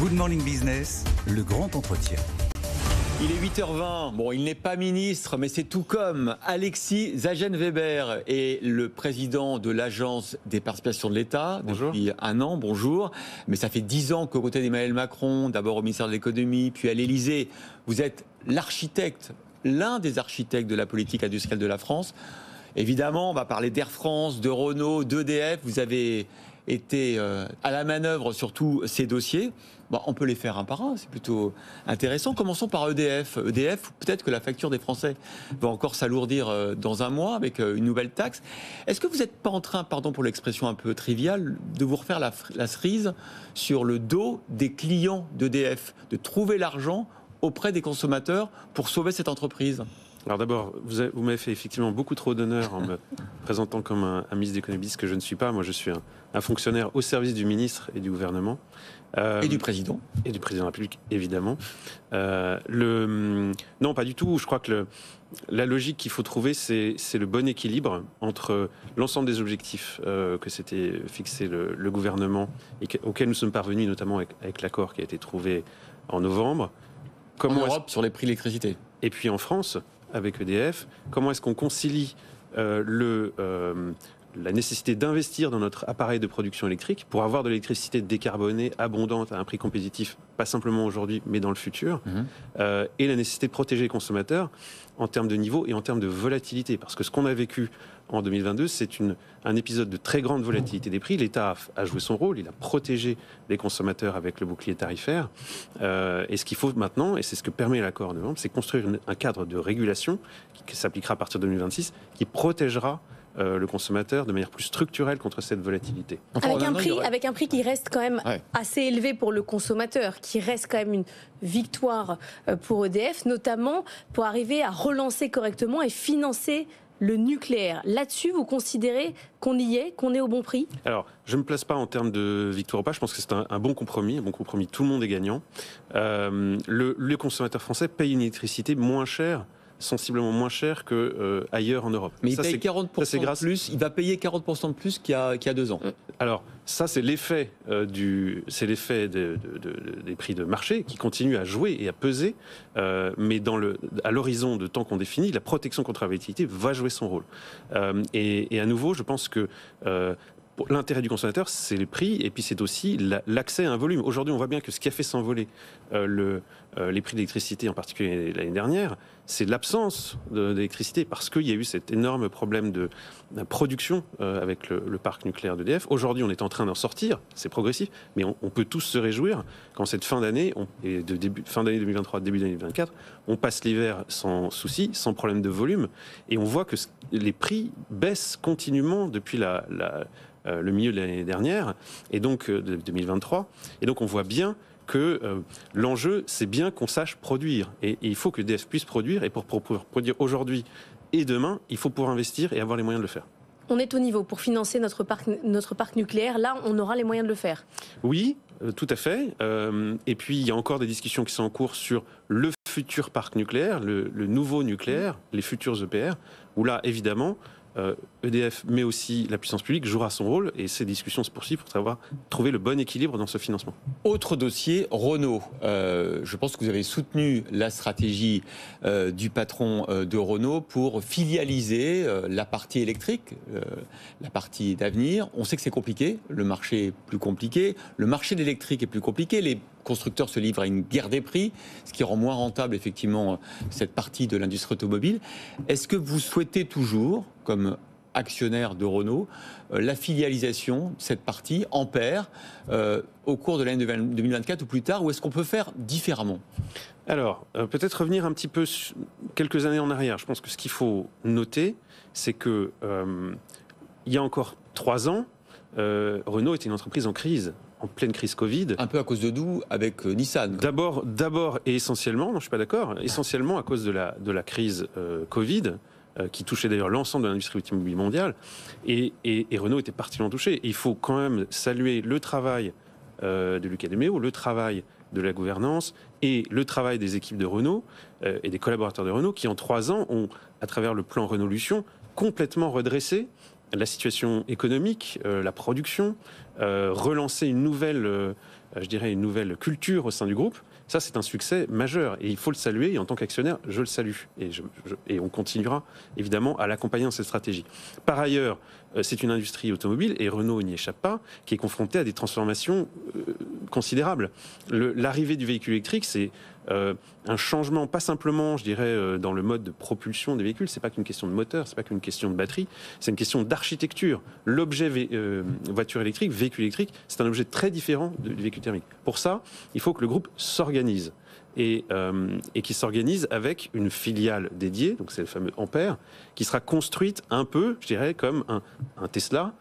Good Morning Business, le grand entretien. Il est 8h20. Bon, il n'est pas ministre, mais c'est tout comme Alexis Zagen-Weber est le président de l'Agence des participations de l'État depuis un an. Bonjour. Mais ça fait 10 ans qu'aux côtés d'Emmanuel Macron, d'abord au ministère de l'Économie, puis à l'Élysée, vous êtes l'architecte, l'un des architectes de la politique industrielle de la France. Évidemment, on va parler d'Air France, de Renault, d'EDF. Vous avez été à la manœuvre sur tous ces dossiers. Bon, on peut les faire un par un, c'est plutôt intéressant. Commençons par EDF. EDF, peut-être que la facture des Français va encore s'alourdir dans un mois avec une nouvelle taxe. Est-ce que vous n'êtes pas en train, pardon pour l'expression un peu triviale, de vous refaire la cerise sur le dos des clients d'EDF, de trouver l'argent auprès des consommateurs pour sauver cette entreprise ? Alors d'abord, vous m'avez fait effectivement beaucoup trop d'honneur en me présentant comme un ministre d'économie, ce que je ne suis pas. Moi, je suis un fonctionnaire au service du ministre et du gouvernement. Et du président. Et du président de la République, évidemment. Non, pas du tout. Je crois que la logique qu'il faut trouver, c'est le bon équilibre entre l'ensemble des objectifs que s'était fixé le gouvernement et auxquels nous sommes parvenus, notamment avec l'accord qui a été trouvé en novembre. En Europe, sur les prix de l'électricité. Et puis en France, avec EDF, comment est-ce qu'on concilie la nécessité d'investir dans notre appareil de production électrique pour avoir de l'électricité décarbonée, abondante, à un prix compétitif, pas simplement aujourd'hui, mais dans le futur, et la nécessité de protéger les consommateurs en termes de niveau et en termes de volatilité. Parce que ce qu'on a vécu en 2022, c'est un épisode de très grande volatilité des prix. L'État a joué son rôle, il a protégé les consommateurs avec le bouclier tarifaire. Et ce qu'il faut maintenant, et c'est ce que permet l'accord de novembre, c'est construire un cadre de régulation qui s'appliquera à partir de 2026, qui protégera le consommateur de manière plus structurelle contre cette volatilité. Avec un prix qui reste quand même assez élevé pour le consommateur, qui reste quand même une victoire pour EDF, notamment pour arriver à relancer correctement et financer le nucléaire. Là-dessus, vous considérez qu'on y est, qu'on est au bon prix ? Alors, je ne me place pas en termes de victoire ou pas. Je pense que c'est un bon compromis. Tout le monde est gagnant. Le consommateur français paye une électricité moins chère, sensiblement moins cher qu'ailleurs en Europe. Mais il paye 40% de plus, il va payer 40% de plus qu'il y a 2 ans. Alors, ça, c'est l'effet des prix de marché qui continuent à jouer et à peser, mais à l'horizon de temps qu'on définit, la protection contre la volatilité va jouer son rôle. Et à nouveau, je pense que l'intérêt du consommateur, c'est les prix, et puis c'est aussi l'accès à un volume. Aujourd'hui, on voit bien que ce qui a fait s'envoler les prix d'électricité, en particulier l'année dernière, c'est l'absence d'électricité, parce qu'il y a eu cet énorme problème de production avec le parc nucléaire d'EDF. Aujourd'hui, on est en train d'en sortir, c'est progressif, mais on peut tous se réjouir quand cette fin d'année, fin d'année 2023, début d'année 2024, on passe l'hiver sans souci, sans problème de volume, et on voit que les prix baissent continuellement depuis le milieu de l'année dernière, et donc de 2023. Et donc on voit bien que l'enjeu, c'est bien qu'on sache produire. Et il faut que EDF puisse produire, et pour pouvoir produire aujourd'hui et demain, il faut pouvoir investir et avoir les moyens de le faire. On est au niveau pour financer notre parc nucléaire. Là, on aura les moyens de le faire. Oui, tout à fait. Et puis, il y a encore des discussions qui sont en cours sur le futur parc nucléaire, le nouveau nucléaire, les futurs EPR, où là, évidemment, EDF, mais aussi la puissance publique, jouera son rôle, et ces discussions se poursuivent pour trouver le bon équilibre dans ce financement. Autre dossier, Renault. Je pense que vous avez soutenu la stratégie du patron de Renault pour filialiser la partie électrique, la partie d'avenir. On sait que c'est compliqué, le marché est plus compliqué, le marché de l'électrique est plus compliqué, les constructeurs se livrent à une guerre des prix, ce qui rend moins rentable effectivement cette partie de l'industrie automobile. Est-ce que vous souhaitez toujours, comme actionnaire de Renault, la filialisation de cette partie en paire au cours de l'année 2024 ou plus tard, ou est-ce qu'on peut faire différemment ? Alors, peut-être revenir un petit peu quelques années en arrière. Je pense que ce qu'il faut noter, c'est que il y a encore 3 ans, Renault était une entreprise en crise, en pleine crise Covid. Un peu à cause de nous avec Nissan. D'abord et essentiellement, non, je suis pas d'accord, essentiellement à cause de la crise Covid, qui touchait d'ailleurs l'ensemble de l'industrie automobile mondiale, et Renault était particulièrement touché. Et il faut quand même saluer le travail de Luca de Meo, le travail de la gouvernance et le travail des équipes de Renault et des collaborateurs de Renault qui, en 3 ans, ont, à travers le plan Renaulution, complètement redressé la situation économique, la production, relancer une nouvelle, je dirais, une nouvelle culture au sein du groupe. Ça, c'est un succès majeur et il faut le saluer. Et en tant qu'actionnaire, je le salue. Et on continuera, évidemment, à l'accompagner dans cette stratégie. Par ailleurs, c'est une industrie automobile, et Renault n'y échappe pas, qui est confrontée à des transformations considérables. L'arrivée du véhicule électrique, c'est un changement, pas simplement, je dirais, dans le mode de propulsion des véhicules. C'est pas qu'une question de moteur, c'est pas qu'une question de batterie, c'est une question d'architecture. L'objet voiture électrique, véhicule électrique, c'est un objet très différent du véhicule thermique. Pour ça, il faut que le groupe s'organise. Et qui s'organise avec une filiale dédiée, donc c'est le fameux Ampère, qui sera construite un peu, je dirais, comme un Tesla,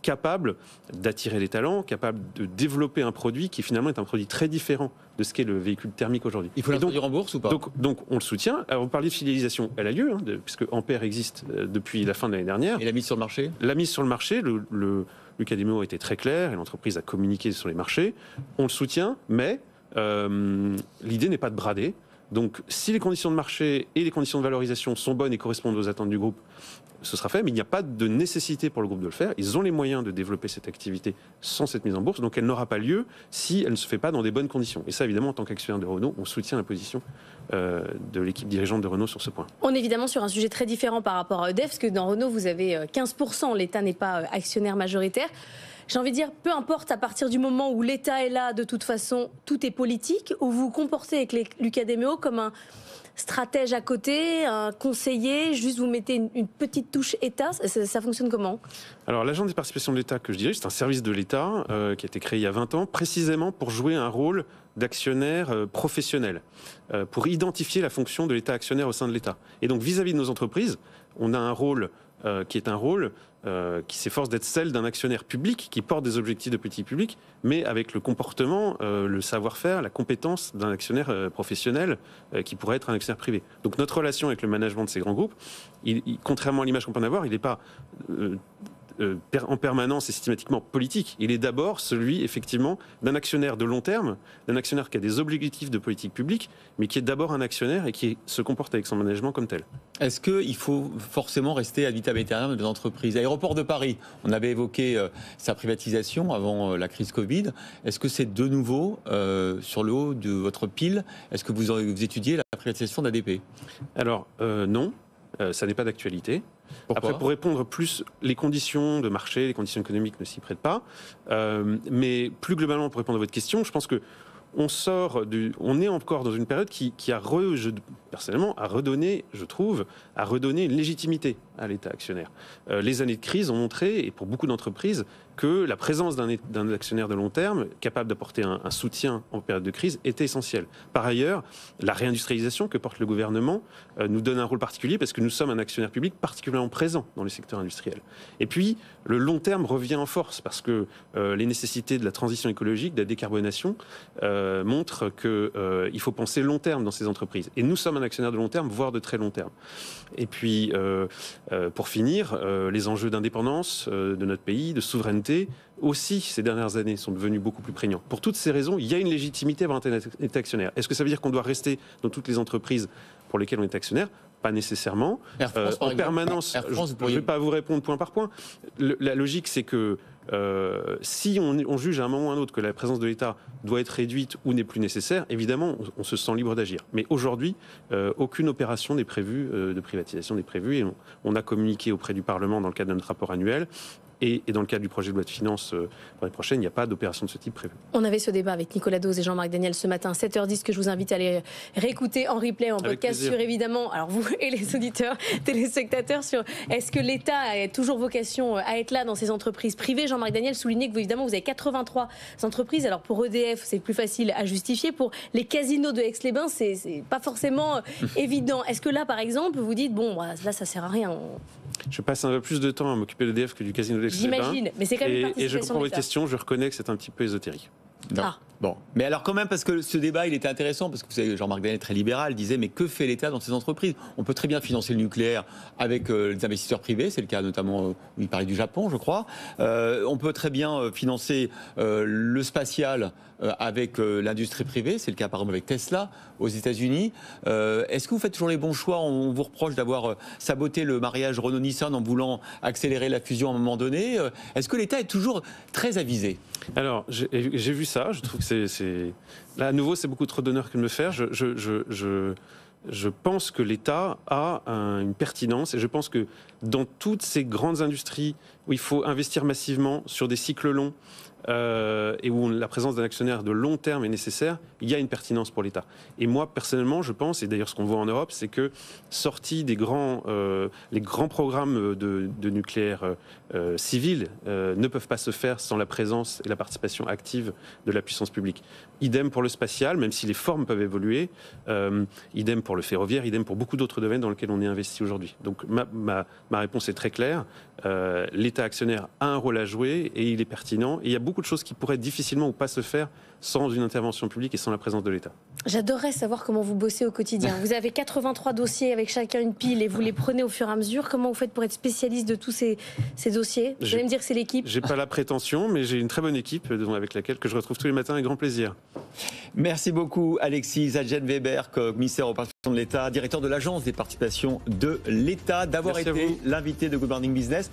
capable d'attirer les talents, capable de développer un produit qui finalement est un produit très différent de ce qu'est le véhicule thermique aujourd'hui. Il faut l'introduire en bourse ou pas? Donc on le soutient. Alors vous parliez de fidélisation, elle a lieu, puisque Ampère existe depuis la fin de l'année dernière. Et la mise sur le marché? La mise sur le marché, Luca de Meo a été très clair, et l'entreprise a communiqué sur les marchés. On le soutient, mais l'idée n'est pas de brader. Donc, si les conditions de marché et les conditions de valorisation sont bonnes et correspondent aux attentes du groupe, ce sera fait, mais il n'y a pas de nécessité pour le groupe de le faire. Ils ont les moyens de développer cette activité sans cette mise en bourse, donc elle n'aura pas lieu si elle ne se fait pas dans des bonnes conditions. Et ça, évidemment, en tant qu'actionnaire de Renault, on soutient la position de l'équipe dirigeante de Renault sur ce point. On est évidemment sur un sujet très différent par rapport à EDF, parce que dans Renault, vous avez 15%, l'État n'est pas actionnaire majoritaire. J'ai envie de dire, peu importe, à partir du moment où l'État est là, de toute façon, tout est politique, ou vous vous comportez avec Luca de Meo comme un stratège à côté, un conseiller, juste vous mettez une petite touche État, ça fonctionne comment? Alors l'agence des participations de l'État que je dirige, c'est un service de l'État qui a été créé il y a 20 ans, précisément pour jouer un rôle d'actionnaire professionnel, pour identifier la fonction de l'État actionnaire au sein de l'État. Et donc vis-à-vis de nos entreprises, on a un rôle qui est un rôle qui s'efforce d'être celle d'un actionnaire public qui porte des objectifs de politique publique, mais avec le comportement, le savoir-faire, la compétence d'un actionnaire professionnel qui pourrait être un actionnaire privé. Donc notre relation avec le management de ces grands groupes, contrairement à l'image qu'on peut en avoir, il n'est pas en permanence et systématiquement politique. Il est d'abord celui, effectivement, d'un actionnaire de long terme, d'un actionnaire qui a des objectifs de politique publique, mais qui est d'abord un actionnaire et qui se comporte avec son management comme tel. Est-ce qu'il faut forcément rester ad vitam aeternam des entreprises? Aéroport de Paris, on avait évoqué sa privatisation avant la crise Covid. Est-ce que c'est de nouveau sur le haut de votre pile? Est-ce que vous étudiez la privatisation d'ADP? Alors, non. Ça n'est pas d'actualité. Pourquoi? Après, pour répondre plus, les conditions de marché, les conditions économiques ne s'y prêtent pas. Mais plus globalement, pour répondre à votre question, je pense que on est encore dans une période qui personnellement, a redonné une légitimité à l'État actionnaire. Les années de crise ont montré, et pour beaucoup d'entreprises, que la présence d'un actionnaire de long terme, capable d'apporter un soutien en période de crise, était essentielle. Par ailleurs, la réindustrialisation que porte le gouvernement nous donne un rôle particulier parce que nous sommes un actionnaire public particulièrement présent dans le secteur industriel. Et puis, le long terme revient en force parce que les nécessités de la transition écologique, de la décarbonation, montrent qu'il faut penser long terme dans ces entreprises. Et nous sommes un actionnaire de long terme, voire de très long terme. Et puis, pour finir, les enjeux d'indépendance de notre pays, de souveraineté, aussi, ces dernières années, sont devenus beaucoup plus prégnants. Pour toutes ces raisons, il y a une légitimité à avoir un État actionnaire. Est-ce que ça veut dire qu'on doit rester dans toutes les entreprises pour lesquelles on est actionnaire? Pas nécessairement. Air France, en permanence, je ne vais pas vous répondre point par point. La logique, c'est que si on juge à un moment ou à un autre que la présence de l'État doit être réduite ou n'est plus nécessaire, évidemment, on se sent libre d'agir. Mais aujourd'hui, aucune opération n'est prévue, de privatisation n'est prévue, et on a communiqué auprès du Parlement dans le cadre de notre rapport annuel. Et dans le cadre du projet de loi de finances pour l'année prochaine, il n'y a pas d'opération de ce type prévue. On avait ce débat avec Nicolas Dose et Jean-Marc Daniel ce matin, 7h10, que je vous invite à aller réécouter en replay, en podcast, sur évidemment, alors vous et les auditeurs, téléspectateurs, sur est-ce que l'État a toujours vocation à être là dans ces entreprises privées. Jean-Marc Daniel soulignait que vous, évidemment, vous avez 83 entreprises. Alors pour EDF, c'est plus facile à justifier. Pour les casinos de Aix-les-Bains, c'est pas forcément évident. Est-ce que là, par exemple, vous dites, bon, là, ça sert à rien? Je passe un peu plus de temps à m'occuper d'EDF que du casino d'Aix-les-Bains. J'imagine, mais c'est quand même une participation. Et je comprends votre question, je reconnais que c'est un petit peu ésotérique. Bon, mais alors quand même, parce que ce débat, il était intéressant, parce que vous savez, Jean-Marc Danel, très libéral, disait, mais que fait l'État dans ces entreprises? On peut très bien financer le nucléaire avec les investisseurs privés, c'est le cas notamment, où il parlait du Japon, je crois. On peut très bien financer le spatial avec l'industrie privée, c'est le cas par exemple avec Tesla aux États-Unis. Est-ce que vous faites toujours les bons choix? On vous reproche d'avoir saboté le mariage Renault-Nissan en voulant accélérer la fusion à un moment donné. Est-ce que l'État est toujours très avisé? Alors, j'ai vu ça, je trouve que là, à nouveau, c'est beaucoup trop d'honneur que de me faire. Je pense que l'État a une pertinence et je pense que dans toutes ces grandes industries où il faut investir massivement sur des cycles longs et où la présence d'un actionnaire de long terme est nécessaire, il y a une pertinence pour l'État. Et moi, personnellement, je pense, et d'ailleurs ce qu'on voit en Europe, c'est que sortis les grands programmes de nucléaire civil ne peuvent pas se faire sans la présence et la participation active de la puissance publique. Idem pour le spatial, même si les formes peuvent évoluer, idem pour le ferroviaire, idem pour beaucoup d'autres domaines dans lesquels on est investi aujourd'hui. Donc ma réponse est très claire. L'État actionnaire a un rôle à jouer et il est pertinent. Et il y a beaucoup de choses qui pourraient difficilement ou pas se faire sans une intervention publique et sans la présence de l'État. J'adorerais savoir comment vous bossez au quotidien. Vous avez 83 dossiers avec chacun une pile et vous les prenez au fur et à mesure. Comment vous faites pour être spécialiste de tous ces dossiers? Vous allez me dire que c'est l'équipe? J'ai pas la prétention, mais j'ai une très bonne équipe avec laquelle que je retrouve tous les matins avec grand plaisir. Merci beaucoup Alexis Zagen-Weber, commissaire aux participations de l'État, directeur de l'Agence des participations de l'État, d'avoir été l'invité de Good Morning Business.